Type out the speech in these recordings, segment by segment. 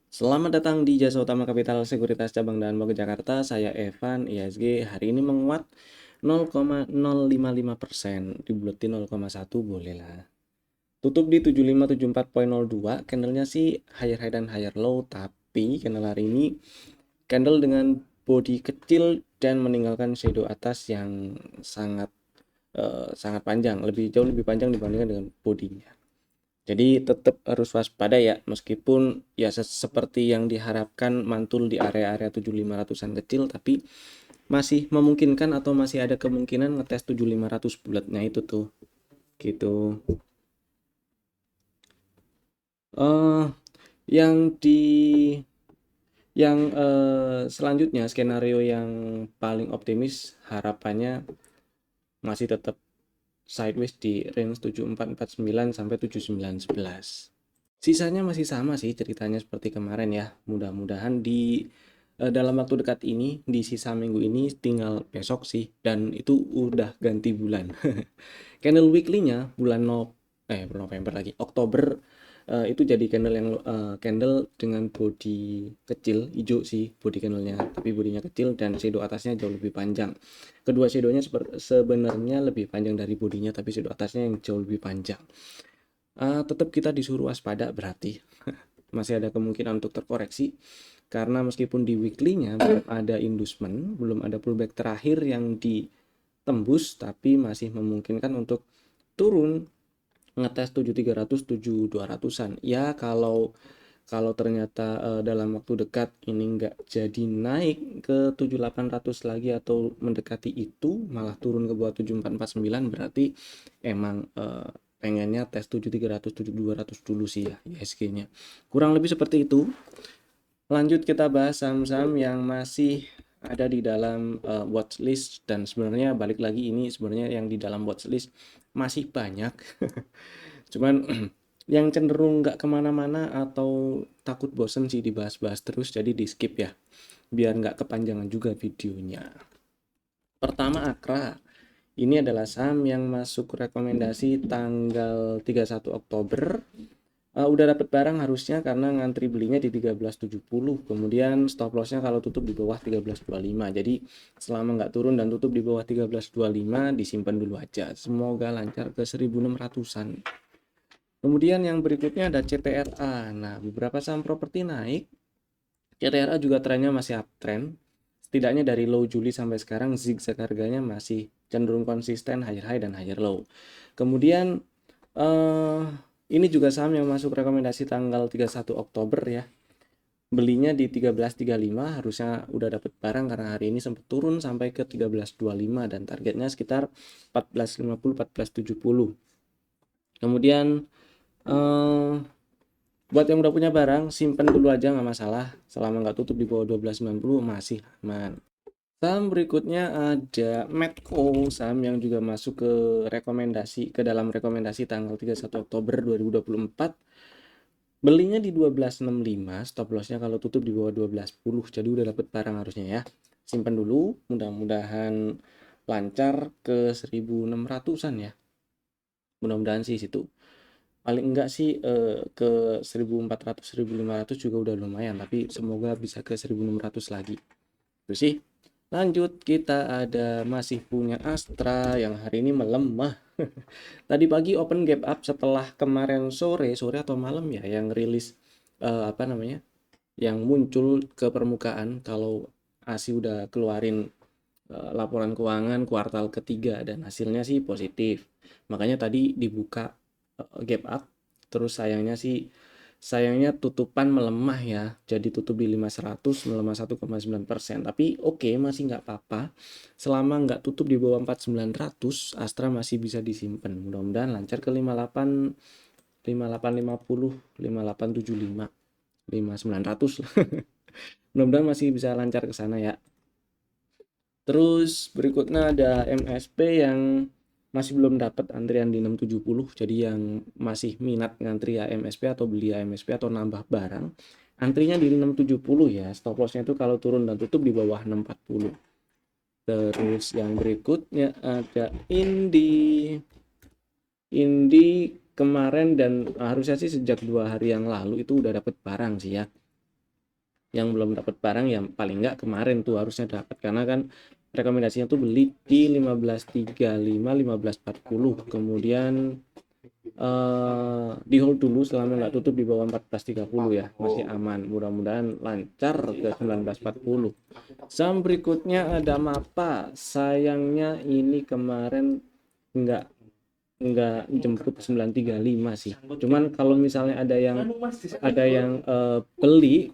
Selamat datang di Jasa Utama Kapital Sekuritas Cabang dan Bogor Jakarta. Saya Evan, IHSG. Hari ini menguat 0,055%. Dibuletin 0,1 boleh lah. Tutup di 7574.02. Candlenya sih higher high dan higher low. Tapi candle hari ini candle dengan body kecil dan meninggalkan shadow atas yang sangat panjang. Jauh lebih panjang dibandingkan dengan bodinya. Jadi tetap harus waspada ya, meskipun ya seperti yang diharapkan mantul di area-area 7500-an kecil, tapi masih memungkinkan atau masih ada kemungkinan ngetes 7500 bulatnya itu tuh. Gitu. Eh yang di selanjutnya skenario yang paling optimis harapannya masih tetap sideways di range 7449 sampai 7911. Sisanya masih sama sih ceritanya seperti kemarin ya. Mudah-mudahan di dalam waktu dekat ini, di sisa minggu ini tinggal besok sih, dan itu udah ganti bulan. Candle weekly-nya November lagi, Oktober, itu jadi candle dengan body kecil, hijau sih body candlenya, tapi bodinya kecil dan shadow atasnya jauh lebih panjang. Kedua shadownya sebenarnya lebih panjang dari bodinya, tapi shadow atasnya yang jauh lebih panjang. Tetap kita disuruh waspada berarti masih ada kemungkinan untuk terkoreksi, karena meskipun di weekly-nya belum ada inducement, belum ada pullback terakhir yang ditembus, tapi masih memungkinkan untuk turun ngetes 7300 7200-an. Ya kalau kalau ternyata dalam waktu dekat ini nggak jadi naik ke 7800 lagi atau mendekati itu, malah turun ke bawah 7449, berarti emang pengennya tes 7300 7200 dulu sih ya ISG-nya. Kurang lebih seperti itu. Lanjut kita bahas saham-saham yang masih ada di dalam watchlist, dan sebenarnya balik lagi, ini sebenarnya yang di dalam watchlist masih banyak. Cuman yang cenderung nggak kemana-mana atau takut bosen sih dibahas-bahas terus, jadi di skip ya, biar nggak kepanjangan juga videonya. Pertama, Akra. Ini adalah saham yang masuk rekomendasi tanggal 31 Oktober. Udah dapat barang harusnya karena ngantri belinya di 13.70. Kemudian stop lossnya kalau tutup di bawah 13.25. Jadi selama nggak turun dan tutup di bawah 13.25, disimpan dulu aja. Semoga lancar ke 1.600-an. Kemudian yang berikutnya ada CTRA. Nah, beberapa saham properti naik. CTRA juga trennya masih uptrend. Setidaknya dari low Juli sampai sekarang zigzag harganya masih cenderung konsisten higher high dan higher low. Kemudian ini juga saham yang masuk rekomendasi tanggal 31 Oktober ya. Belinya di 13.35, harusnya udah dapat barang karena hari ini sempat turun sampai ke 13.25 dan targetnya sekitar 14.50 14.70. Kemudian buat yang udah punya barang, simpen dulu aja nggak masalah. Selama nggak tutup di bawah 12.90 masih aman. Saham berikutnya ada Medco, saham yang juga masuk ke dalam rekomendasi tanggal 31 Oktober 2024. Belinya di 12.65, stop lossnya kalau tutup di bawah 12.10. Jadi udah dapat barang harusnya ya. Simpan dulu, mudah-mudahan lancar ke 1.600-an ya. Mudah-mudahan sih situ. Paling enggak sih ke 1.400 1.500 juga udah lumayan, tapi semoga bisa ke 1.600 lagi. Itu sih. Lanjut, kita masih punya Astra yang hari ini melemah. Tadi pagi open gap up setelah kemarin sore atau malam ya yang rilis apa namanya? Yang muncul ke permukaan kalau ASI udah keluarin laporan keuangan kuartal ketiga dan hasilnya sih positif. Makanya tadi dibuka gap up, terus sayangnya tutupan melemah ya, jadi tutup di 5100, melemah 1,9%. Tapi oke, masih nggak apa-apa. Selama nggak tutup di bawah 4900, Astra masih bisa disimpan. Mudah-mudahan lancar ke 58, 5850, 5875, 5900 lah. Mudah-mudahan masih bisa lancar ke sana ya. Terus berikutnya ada MSP yang masih belum dapat antrian di 670. Jadi yang masih minat ngantri AMSP atau beli AMSP atau nambah barang, antrinya di 670 ya. Stop lossnya itu kalau turun dan tutup di bawah 640. Terus yang berikutnya ada Indi kemarin dan harusnya sih sejak 2 hari yang lalu itu udah dapat barang sih ya. Yang belum dapat barang ya paling nggak kemarin tuh harusnya dapat, karena kan rekomendasinya tuh beli di 15.35, 15.40, kemudian di hold dulu selama nggak tutup di bawah 14.30 ya, masih aman, mudah-mudahan lancar ke 19.40. Saham berikutnya ada MAPA, sayangnya ini kemarin nggak jemput 935 sih. Cuman kalau misalnya ada yang beli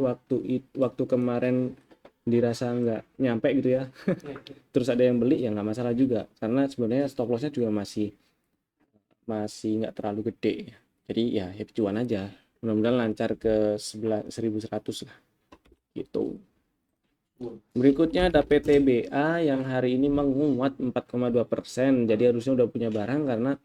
waktu kemarin dirasa nggak nyampe gitu ya, terus ada yang beli ya nggak masalah juga, karena sebenarnya stop lossnya juga masih nggak terlalu gede ya. Jadi ya happy cuan aja, mudah-mudahan lancar ke 1100 lah gitu. Berikutnya ada PTBA yang hari ini menguat 4,2%, jadi harusnya udah punya barang karena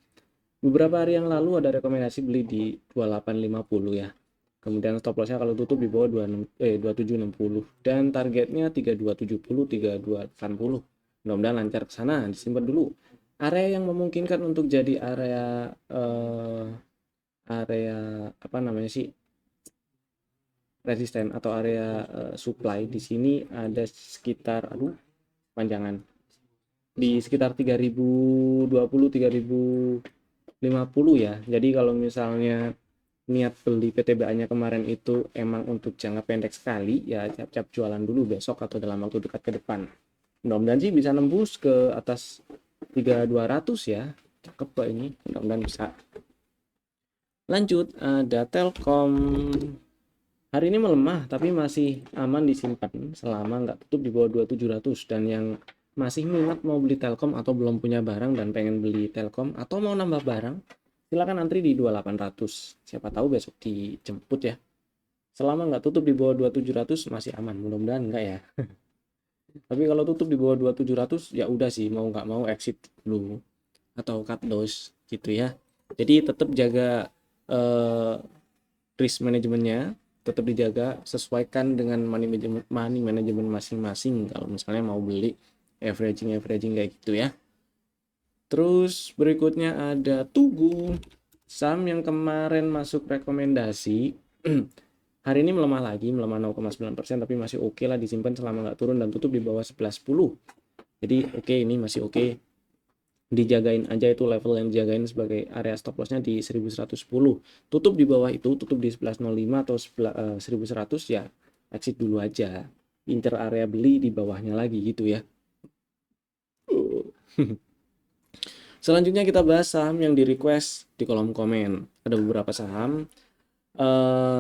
beberapa hari yang lalu ada rekomendasi beli di 2850 ya. Kemudian stop lossnya kalau tutup di bawah 2760 dan targetnya 3270, 3280. Mudah-mudahan lancar ke sana, disimpan dulu. Area yang memungkinkan untuk jadi area apa namanya sih, resisten atau area supply di sini ada sekitar panjangan di sekitar 3020, 3050 ya. Jadi kalau misalnya niat beli PTBA-nya kemarin itu emang untuk jangka pendek sekali ya, cap-cap jualan dulu besok atau dalam waktu dekat ke depan. Mudah-mudahan sih bisa nembus ke atas 3200 ya. Cakep Pak ini, mudah-mudahan bisa. Lanjut, ada Telkom. Hari ini melemah tapi masih aman disimpan selama nggak tutup di bawah 2700, dan yang masih minat mau beli Telkom atau belum punya barang dan pengen beli Telkom atau mau nambah barang, silakan antri di 2800. Siapa tahu besok dijemput ya. Selama nggak tutup di bawah 2700 masih aman, mudah-mudahan enggak ya. Tapi kalau tutup di bawah 2700 ya udah sih, mau nggak mau exit dulu atau cut loss gitu ya. Jadi tetap jaga risk manajemennya, tetap dijaga, sesuaikan dengan money management masing-masing kalau misalnya mau beli averaging kayak gitu ya. Terus berikutnya ada Tugu, saham yang kemarin masuk rekomendasi. Hari ini melemah lagi, melemah 0,9%, tapi masih oke lah disimpan selama nggak turun dan tutup di bawah 11.10. Jadi oke, ini masih oke, dijagain aja, itu level yang dijagain sebagai area stop lossnya di 1110. Tutup di bawah itu, tutup di 1105 atau 1100 ya exit dulu aja, incer area beli di bawahnya lagi gitu ya. Selanjutnya kita bahas saham yang di request di kolom komen. Ada beberapa saham.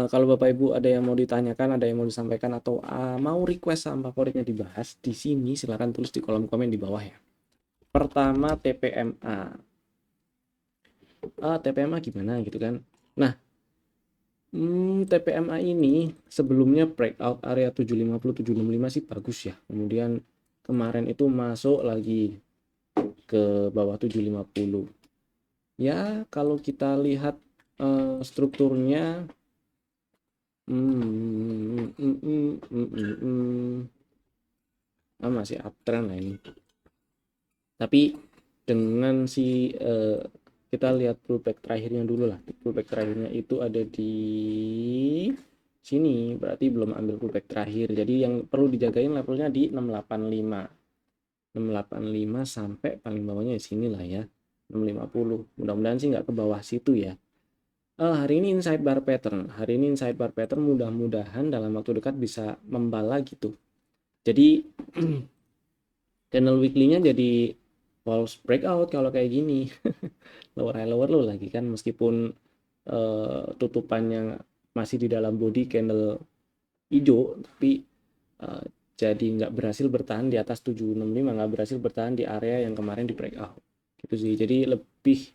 Kalau Bapak Ibu ada yang mau ditanyakan, ada yang mau disampaikan, atau mau request saham favoritnya dibahas di sini, silahkan tulis di kolom komen di bawah ya. Pertama TPMA. TPMA gimana gitu kan. Nah, TPMA ini sebelumnya breakout area 750 765 sih bagus ya. Kemudian kemarin itu masuk lagi ke bawah 750. Ya, kalau kita lihat strukturnya masih uptrend lah ini. Tapi dengan kita lihat pullback terakhirnya dulu lah. Pullback terakhirnya itu ada di sini, berarti belum ambil pullback terakhir. Jadi yang perlu dijagain levelnya di 685 sampai paling bawahnya di sini lah ya, 650. Mudah-mudahan sih nggak ke bawah situ ya. Hari ini inside bar pattern. Mudah-mudahan dalam waktu dekat bisa membala gitu. Jadi channel weekly-nya jadi false breakout kalau kayak gini. Lower high lower low lagi kan, meskipun tutupannya masih di dalam body candle hijau, tapi jadi nggak berhasil bertahan di atas 765, nggak berhasil bertahan di area yang kemarin di breakout gitu sih. Jadi lebih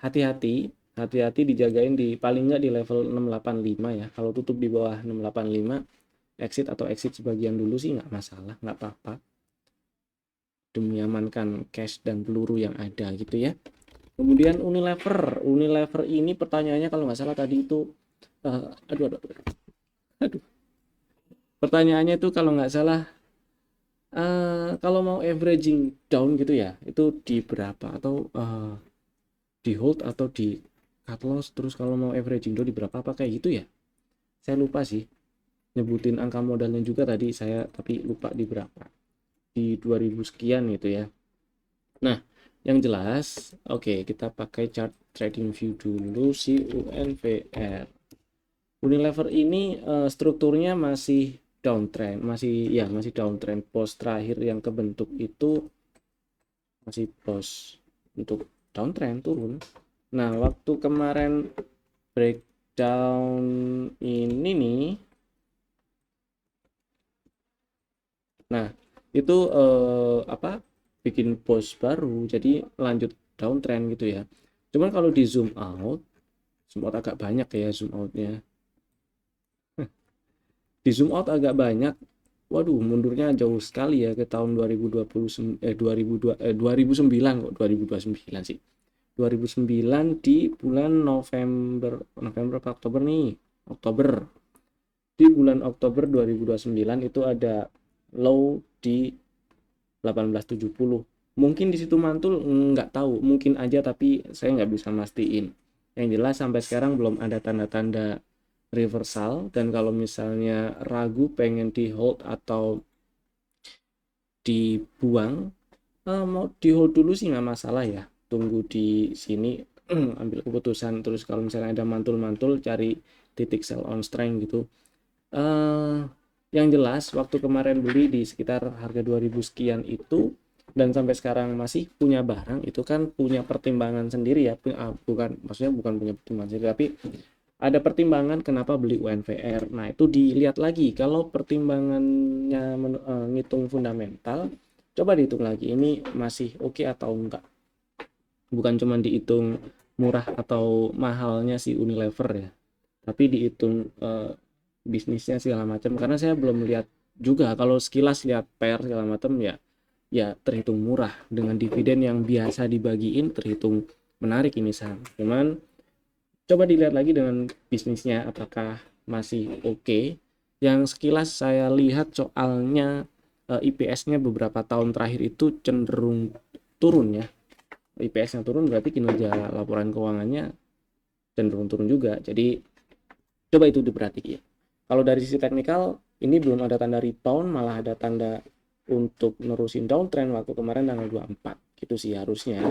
hati-hati dijagain di paling nggak di level 685 ya. Kalau tutup di bawah 685 exit atau exit sebagian dulu sih nggak masalah, nggak apa-apa, demi amankan cash dan peluru yang ada gitu ya. Kemudian Unilever ini pertanyaannya kalau nggak salah tadi itu aduh pertanyaannya itu kalau nggak salah kalau mau averaging down gitu ya, itu di berapa, atau di hold atau di cut loss, terus kalau mau averaging down di berapa, apa kayak gitu ya, saya lupa sih. nyebutin angka modalnya juga tadi saya, tapi lupa di berapa, di 2000 sekian gitu ya. Nah, yang jelas, oke, kita pakai chart trading view dulu si UNVR. Unilever ini strukturnya masih downtrend, masih downtrend. Pos terakhir yang kebentuk itu masih pos untuk downtrend turun. Nah, waktu kemarin breakdown ini nih, nah itu bikin pos baru, jadi lanjut downtrend gitu ya. Cuman kalau di zoom out agak banyak ya zoom outnya. Di zoom out agak banyak. Waduh, mundurnya jauh sekali ya ke tahun 2009 kok, 2029 sih. 2009 di bulan November Oktober nih. Oktober. Di bulan Oktober 2029 itu ada low di 1870. Mungkin di situ mantul, nggak tahu, mungkin aja, tapi saya nggak bisa mastiin. Yang jelas sampai sekarang belum ada tanda-tanda reversal, dan kalau misalnya ragu pengen di hold atau dibuang, mau di hold dulu sih nggak masalah ya, tunggu di sini ambil keputusan, terus kalau misalnya ada mantul-mantul cari titik sell on strength gitu. Yang jelas waktu kemarin beli di sekitar harga 2000 sekian itu, dan sampai sekarang masih punya barang, itu kan punya pertimbangan sendiri ya, maksudnya bukan punya pertimbangan sendiri, tapi ada pertimbangan kenapa beli UNVR. Nah, itu dilihat lagi. Kalau pertimbangannya ngitung fundamental, coba dihitung lagi ini masih oke atau enggak. Bukan cuma dihitung murah atau mahalnya si Unilever ya, tapi dihitung bisnisnya segala macam. Karena saya belum lihat juga, kalau sekilas lihat per segala macam ya, ya terhitung murah dengan dividen yang biasa dibagiin, terhitung menarik ini saham. Cuman coba dilihat lagi dengan bisnisnya apakah masih oke. Yang sekilas saya lihat soalnya IPS-nya beberapa tahun terakhir itu cenderung turun ya. IPS yang turun berarti kinerja laporan keuangannya cenderung turun juga. Jadi coba itu diperhatikan. Kalau dari sisi teknikal ini belum ada tanda rebound, malah ada tanda untuk nerusin downtrend waktu kemarin tanggal 24 gitu sih harusnya.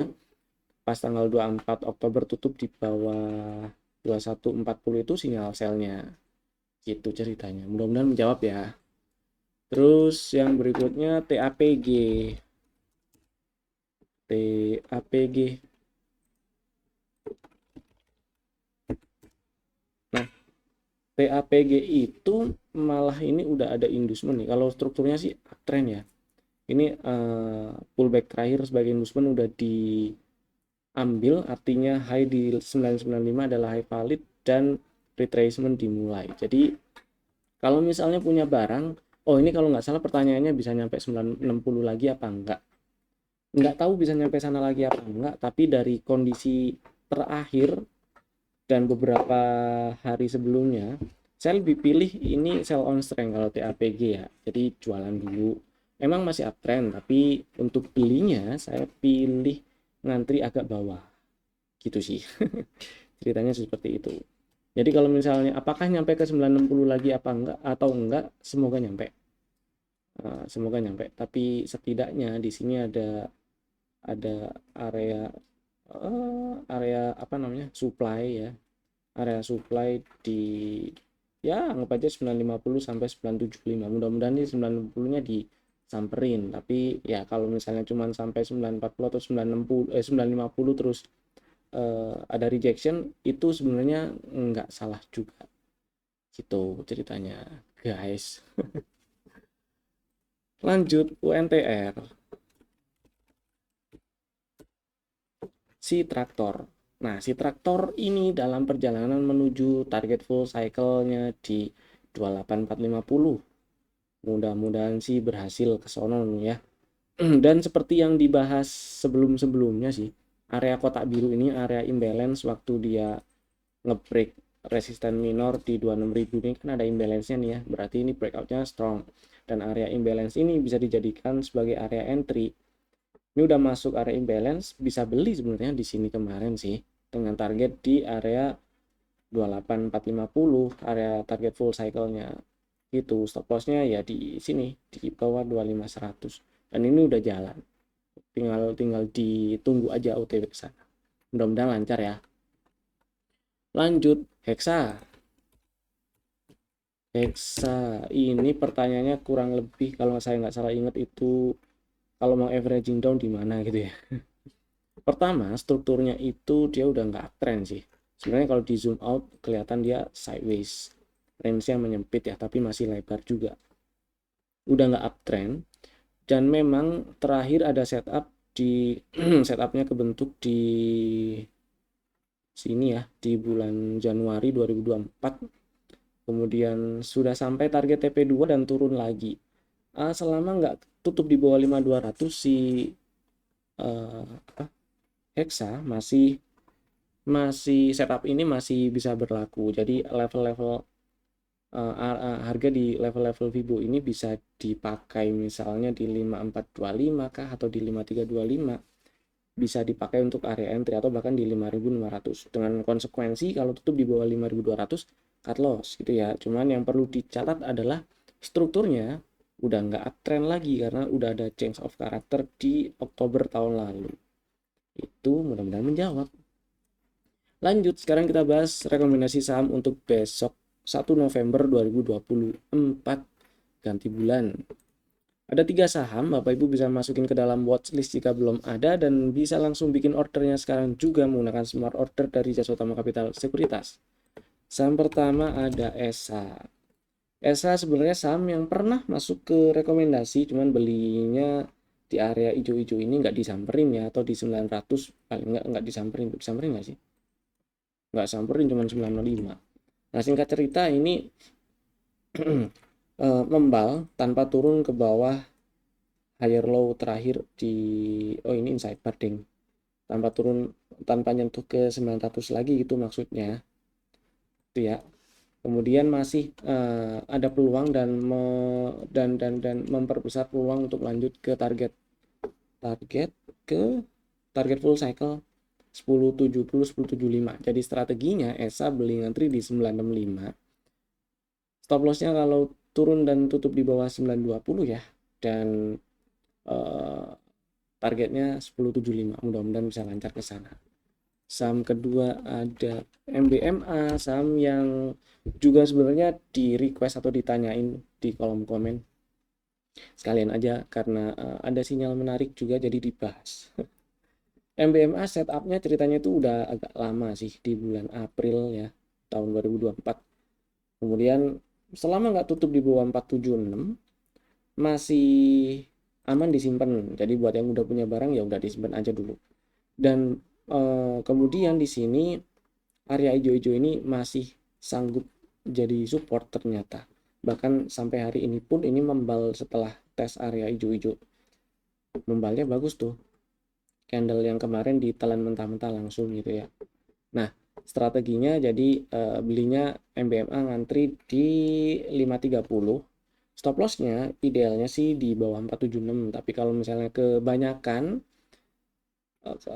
Pas tanggal 24 Oktober tutup di bawah 2140 itu sinyal selnya. Gitu ceritanya. Mudah-mudahan menjawab ya. Terus yang berikutnya TAPG. TAPG. Nah, TAPG itu malah ini udah ada inducement nih. Kalau strukturnya sih uptrend ya. Ini pullback terakhir sebagai inducement udah diambil, artinya high di 995 adalah high valid dan retracement dimulai. Jadi kalau misalnya punya barang, oh ini kalau nggak salah pertanyaannya bisa nyampe 960 lagi apa enggak? Nggak tahu bisa nyampe sana lagi apa enggak, tapi dari kondisi terakhir dan beberapa hari sebelumnya, saya lebih pilih ini sell on strength kalau TAPG ya. Jadi jualan dulu. Emang masih uptrend, tapi untuk belinya saya pilih ngantri agak bawah. Gitu sih. Ceritanya seperti itu. Jadi kalau misalnya apakah nyampe ke 960 lagi apa enggak atau enggak, semoga nyampe. Semoga nyampe. Tapi setidaknya di sini ada area area apa namanya? Supply ya. Area supply di ya anggap aja 950 sampai 975. Mudah-mudahan ini 960-nya disamperin. Tapi ya kalau misalnya cuma sampai 940 atau 950 terus ada rejection, itu sebenarnya nggak salah juga gitu ceritanya guys. Lanjut UNTR, si traktor. Nah, si traktor ini dalam perjalanan menuju target full cycle-nya di 28450. Mudah-mudahan sih berhasil ke sono ya. Dan seperti yang dibahas sebelum-sebelumnya sih, area kotak biru ini area imbalance waktu dia ngebreak resisten minor di 26.000 ini kan ada imbalance-nya nih ya. Berarti ini breakout-nya strong. Dan area imbalance ini bisa dijadikan sebagai area entry. Ini udah masuk area imbalance, bisa beli sebenarnya di sini kemarin sih dengan target di area 28450, area target full cycle-nya. Itu stop lossnya ya di sini di bawah 25100 dan ini udah jalan, tinggal ditunggu aja OTW ke sana, mudah-mudahan lancar ya. Lanjut Hexa. Ini pertanyaannya kurang lebih kalau saya nggak salah ingat itu kalau mau averaging down di mana gitu ya. Pertama, strukturnya itu dia udah nggak uptrend sih. Sebenarnya kalau di zoom out kelihatan dia sideways, range-nya menyempit ya, tapi masih lebar juga. Udah nggak uptrend, dan memang terakhir ada setup di setupnya kebentuk di sini ya, di bulan Januari 2024. Kemudian sudah sampai target TP2 dan turun lagi. Selama nggak tutup di bawah 5200 si Hexa masih setup ini masih bisa berlaku. Jadi level-level harga di level-level Fibo ini bisa dipakai misalnya di 5425 kah atau di 5325, bisa dipakai untuk area entry atau bahkan di 5600 dengan konsekuensi kalau tutup di bawah 5200 cut loss gitu ya. Cuman yang perlu dicatat adalah strukturnya udah nggak uptrend lagi karena udah ada change of character di Oktober tahun lalu. Itu mudah-mudahan menjawab. Lanjut, sekarang kita bahas rekomendasi saham untuk besok 1 November 2024 ganti bulan. Ada 3 saham, Bapak Ibu bisa masukin ke dalam watchlist jika belum ada dan bisa langsung bikin ordernya sekarang juga menggunakan smart order dari Jasa Utama Capital Sekuritas. Saham pertama ada ESA. ESA sebenarnya saham yang pernah masuk ke rekomendasi, cuman belinya di area hijau-hijau ini nggak disamperin ya, atau di 900 paling nggak disamperin nggak sih? Nggak samperin, cuman 905. Nah, singkat cerita ini membal tanpa turun ke bawah higher low terakhir di ini inside bar ding, tanpa nyentuh ke 900 lagi gitu maksudnya itu ya. Kemudian masih ada peluang dan memperbesar peluang untuk lanjut ke target full cycle 1070 1075. Jadi strateginya ESA beli ngantri di 965. Stop lossnya kalau turun dan tutup di bawah 920 ya. Dan targetnya 1075. Mudah-mudahan bisa lancar ke sana. Saham kedua ada MBMA, saham yang juga sebenarnya di request atau ditanyain di kolom komen. Sekalian aja karena ada sinyal menarik juga jadi dibahas. MBMA setupnya ceritanya itu udah agak lama sih, di bulan April ya tahun 2024. Kemudian selama nggak tutup di bawah 476 masih aman disimpan. Jadi buat yang udah punya barang ya udah disimpan aja dulu. Dan kemudian di sini area hijau-hijau ini masih sanggup jadi support ternyata. Bahkan sampai hari ini pun ini membal setelah tes area hijau-hijau. Membalnya bagus tuh. Candle yang kemarin ditelan mentah-mentah langsung gitu ya. Nah, strateginya jadi belinya MBMA ngantri di 530. Stop lossnya idealnya sih di bawah 476, tapi kalau misalnya kebanyakan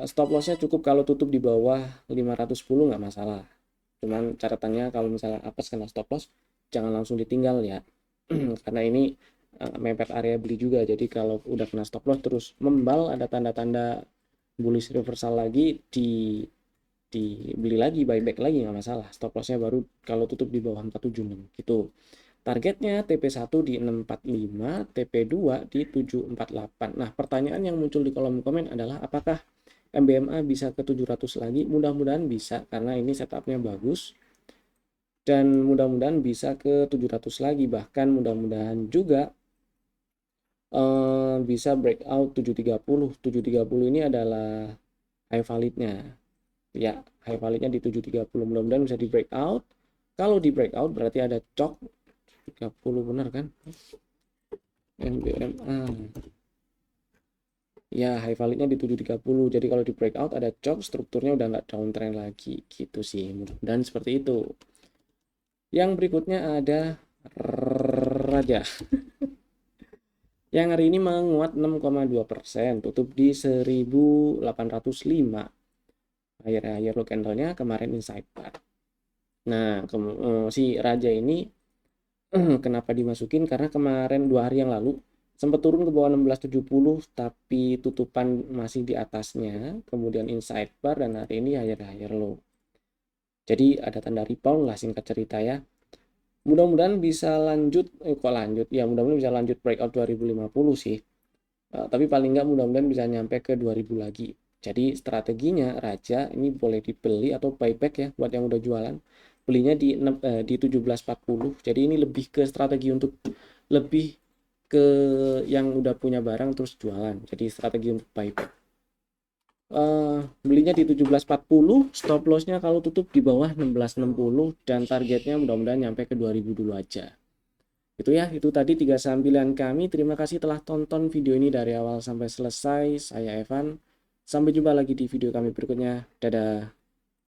stop lossnya cukup kalau tutup di bawah 510 nggak masalah. Cuman catatannya kalau misalnya apes kena stop loss jangan langsung ditinggal ya. Karena ini mepet area beli juga, jadi kalau udah kena stop loss terus membal ada tanda-tanda bullish reversal lagi dibeli lagi, buyback lagi nggak masalah. Stop lossnya baru kalau tutup di bawah 476 gitu. Targetnya TP1 di 645, TP2 di 748. Nah, pertanyaan yang muncul di kolom komen adalah apakah MBMA bisa ke 700 lagi? Mudah-mudahan bisa karena ini setupnya bagus. Dan mudah-mudahan bisa ke 700 lagi, bahkan mudah-mudahan juga bisa breakout 730. 730 ini adalah high validnya ya, high validnya di 730. Mudah-mudahan bisa di breakout. Kalau di breakout berarti ada cok 30, benar kan? MBMA ya, high validnya di 730. Jadi kalau di breakout ada cok, strukturnya udah nggak downtrend lagi gitu sih. Mudah-mudahan seperti itu. Yang berikutnya ada Raja yang hari ini menguat 6,2%, tutup di 1805. Higher low candle-nya kemarin inside bar. Nah, si Raja ini Kenapa dimasukin? Karena kemarin 2 hari yang lalu sempat turun ke bawah 1670 tapi tutupan masih di atasnya, kemudian inside bar dan hari ini higher low. Jadi ada tanda rebound lah singkat cerita ya. Mudah-mudahan bisa lanjut, mudah-mudahan bisa lanjut breakout 2050 sih. Tapi paling nggak mudah-mudahan bisa nyampe ke 2000 lagi. Jadi strateginya Raja ini boleh dibeli atau buyback ya buat yang udah jualan. Belinya di 1740. Jadi ini lebih ke strategi untuk lebih ke yang udah punya barang terus jualan. Jadi strategi untuk buyback. Belinya di 1740, stop lossnya kalau tutup di bawah 1660 dan targetnya mudah-mudahan nyampe ke 2000 dulu aja. Itu ya, itu tadi 3 saham pilihan kami. Terima kasih telah tonton video ini dari awal sampai selesai. Saya Evan. Sampai jumpa lagi di video kami berikutnya. Dadah.